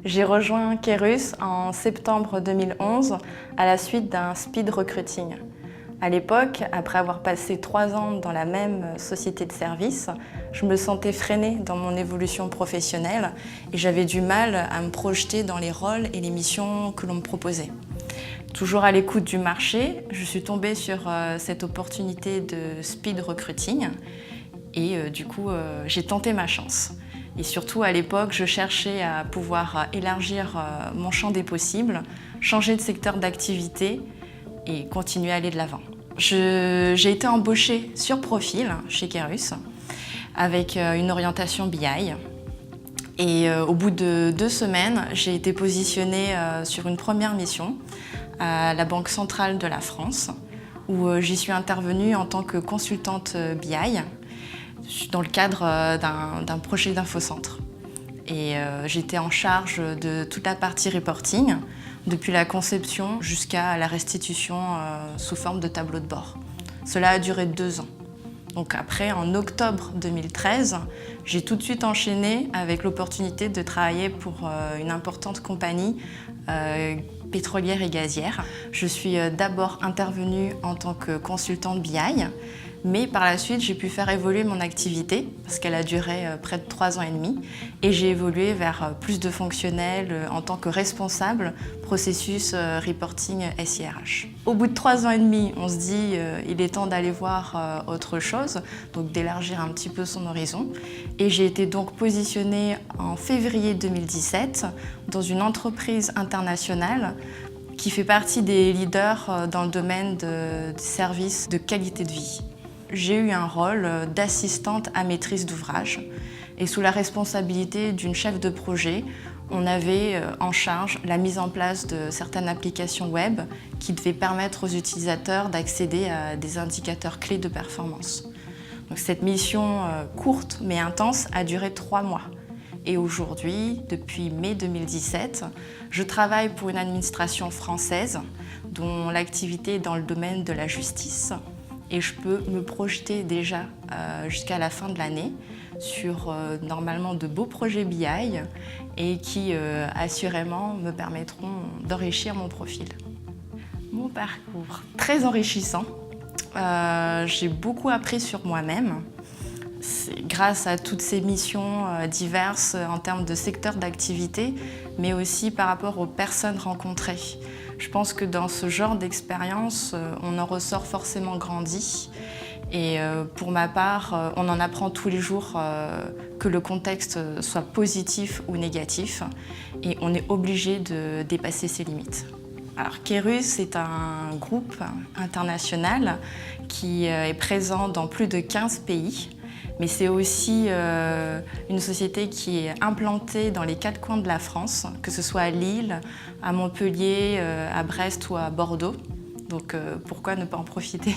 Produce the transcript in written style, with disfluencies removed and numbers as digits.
J'ai rejoint Kerus en septembre 2011 à la suite d'un speed recruiting. À l'époque, après avoir passé 3 ans dans la même société de service, je me sentais freinée dans mon évolution professionnelle et j'avais du mal à me projeter dans les rôles et les missions que l'on me proposait. Toujours à l'écoute du marché, je suis tombée sur cette opportunité de speed recruiting et du coup, j'ai tenté ma chance. Et surtout, à l'époque, je cherchais à pouvoir élargir mon champ des possibles, changer de secteur d'activité et continuer à aller de l'avant. J'ai été embauchée sur profil chez Kerus avec une orientation BI. Et au bout de 2 semaines, j'ai été positionnée sur une première mission à la Banque centrale de la France, où j'y suis intervenue en tant que consultante BI dans le cadre d'un projet d'infocentre. Et j'étais en charge de toute la partie reporting, depuis la conception jusqu'à la restitution sous forme de tableau de bord. Cela a duré 2 ans. Donc après, en octobre 2013, j'ai tout de suite enchaîné avec l'opportunité de travailler pour une importante compagnie pétrolière et gazière. Je suis d'abord intervenue en tant que consultante BI, mais par la suite, j'ai pu faire évoluer mon activité parce qu'elle a duré près de 3 ans et demi et j'ai évolué vers plus de fonctionnels en tant que responsable processus reporting SIRH. Au bout de 3 ans et demi, on se dit il est temps d'aller voir autre chose, donc d'élargir un petit peu son horizon. Et j'ai été donc positionnée en février 2017 dans une entreprise internationale qui fait partie des leaders dans le domaine des services de qualité de vie. J'ai eu un rôle d'assistante à maîtrise d'ouvrage et sous la responsabilité d'une chef de projet, on avait en charge la mise en place de certaines applications web qui devaient permettre aux utilisateurs d'accéder à des indicateurs clés de performance. Donc cette mission courte mais intense a duré 3 mois. Et aujourd'hui, depuis mai 2017, je travaille pour une administration française dont l'activité est dans le domaine de la justice. Et je peux me projeter déjà jusqu'à la fin de l'année sur normalement de beaux projets BI et qui assurément me permettront d'enrichir mon profil. Mon parcours, très enrichissant. J'ai beaucoup appris sur moi-même. C'est grâce à toutes ces missions diverses en termes de secteur d'activité, mais aussi par rapport aux personnes rencontrées. Je pense que dans ce genre d'expérience, on en ressort forcément grandi. Et pour ma part, on en apprend tous les jours que le contexte soit positif ou négatif. Et on est obligé de dépasser ses limites. Alors Kerus est un groupe international qui est présent dans plus de 15 pays. Mais c'est aussi une société qui est implantée dans les 4 coins de la France, que ce soit à Lille, à Montpellier, à Brest ou à Bordeaux. Donc pourquoi ne pas en profiter ?